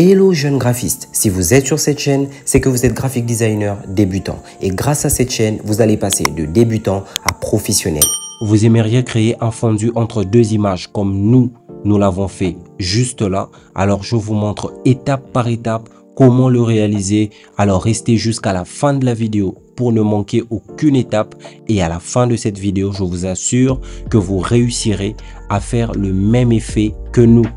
Hello jeunes graphistes, si vous êtes sur cette chaîne, c'est que vous êtes graphic designer débutant et grâce à cette chaîne, vous allez passer de débutant à professionnel. Vous aimeriez créer un fondu entre deux images comme nous l'avons fait juste là. Alors je vous montre étape par étape comment le réaliser. Alors restez jusqu'à la fin de la vidéo pour ne manquer aucune étape et à la fin de cette vidéo, je vous assure que vous réussirez à faire le même effet que nous.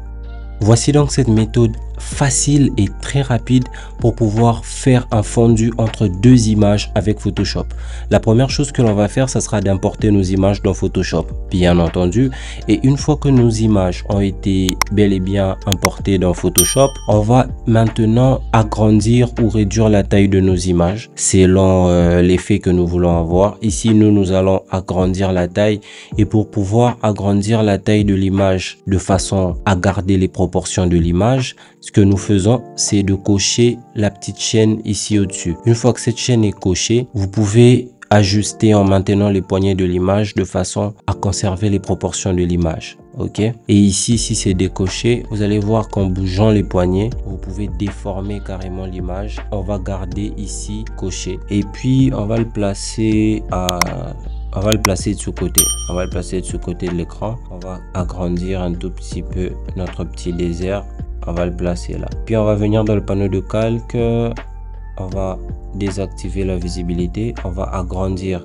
Voici donc cette méthode facile et très rapide pour pouvoir faire un fondu entre deux images avec Photoshop. La première chose que l'on va faire, ça sera d'importer nos images dans Photoshop, bien entendu. Et une fois que nos images ont été bel et bien importées dans Photoshop, on va maintenant agrandir ou réduire la taille de nos images selon l'effet que nous voulons avoir. Ici, nous allons agrandir la taille et pour pouvoir agrandir la taille de l'image de façon à garder les proportions de l'image, ce que nous faisons, c'est de cocher la petite chaîne ici au-dessus. Une fois que cette chaîne est cochée, vous pouvez ajuster en maintenant les poignées de l'image de façon à conserver les proportions de l'image. Ok. Et ici, si c'est décoché, vous allez voir qu'en bougeant les poignets, vous pouvez déformer carrément l'image. On va garder ici coché. Et puis, on va le placer de ce côté. On va le placer de ce côté de l'écran. On va agrandir un tout petit peu notre petit désert. On va le placer là. Puis on va venir dans le panneau de calque. On va désactiver la visibilité. On va agrandir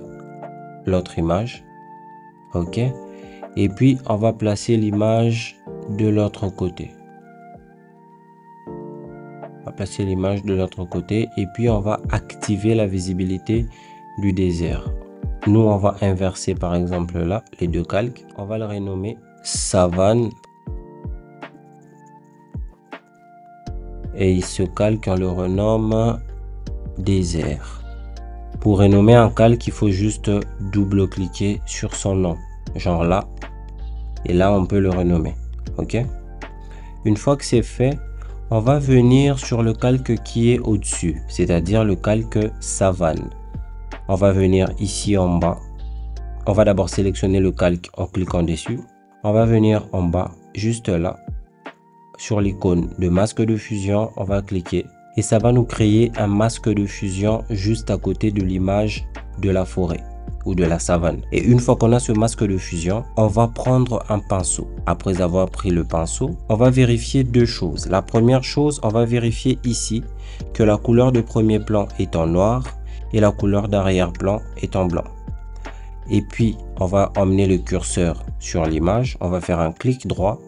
l'autre image. Ok. Et puis on va placer l'image de l'autre côté. On va placer l'image de l'autre côté. Et puis on va activer la visibilité du désert. Nous, on va inverser par exemple là les deux calques. On va le renommer savane. Et ce calque, on le renomme désert. Pour renommer un calque, il faut juste double-cliquer sur son nom. Genre là. Et là, on peut le renommer. Ok. Une fois que c'est fait, on va venir sur le calque qui est au-dessus. C'est-à-dire le calque savane. On va venir ici en bas. On va d'abord sélectionner le calque en cliquant dessus. On va venir en bas, juste là. Sur l'icône de masque de fusion, on va cliquer et ça va nous créer un masque de fusion juste à côté de l'image de la forêt ou de la savane. Et une fois qu'on a ce masque de fusion, on va prendre un pinceau. Après avoir pris le pinceau, on va vérifier deux choses. La première chose, on va vérifier ici que la couleur de premier plan est en noir et la couleur d'arrière-plan est en blanc. Et puis, on va emmener le curseur sur l'image. On va faire un clic droit.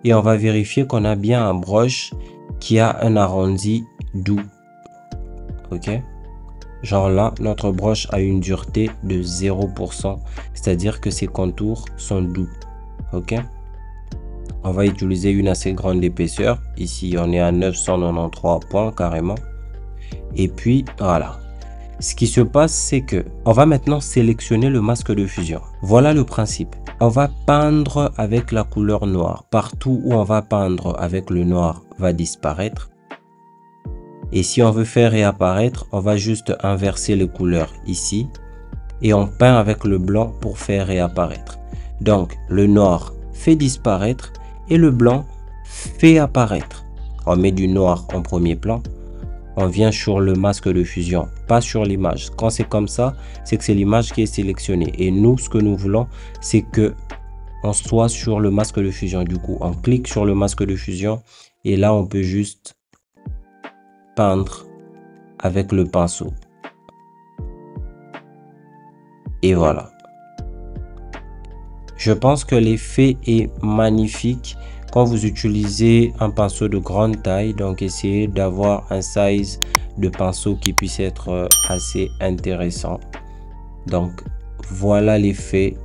Et on va vérifier qu'on a bien un brush qui a un arrondi doux. Ok. Genre là, notre brush a une dureté de 0%. C'est-à-dire que ses contours sont doux. Ok. On va utiliser une assez grande épaisseur. Ici, on est à 993 points carrément. Et puis, voilà. Ce qui se passe, c'est que on va maintenant sélectionner le masque de fusion. Voilà le principe. On va peindre avec la couleur noire. Partout où on va peindre avec le noir va disparaître. Et si on veut faire réapparaître, on va juste inverser les couleurs ici. Et on peint avec le blanc pour faire réapparaître. Donc, le noir fait disparaître et le blanc fait apparaître. On met du noir en premier plan. On vient sur le masque de fusion, pas sur l'image. Quand c'est comme ça, c'est que c'est l'image qui est sélectionnée. Et nous, ce que nous voulons, c'est que on soit sur le masque de fusion. Du coup, on clique sur le masque de fusion et là, on peut juste peindre avec le pinceau. Et voilà. Je pense que l'effet est magnifique quand vous utilisez un pinceau de grande taille. Donc, essayez d'avoir un size de pinceau qui puisse être assez intéressant. Donc, voilà l'effet.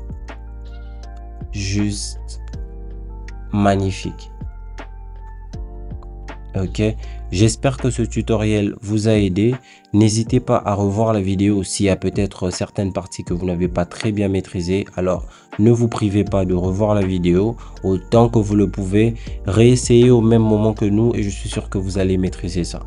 Juste magnifique. Ok, j'espère que ce tutoriel vous a aidé. N'hésitez pas à revoir la vidéo s'il y a peut-être certaines parties que vous n'avez pas très bien maîtrisées. Alors, ne vous privez pas de revoir la vidéo autant que vous le pouvez. Réessayez au même moment que nous et je suis sûr que vous allez maîtriser ça.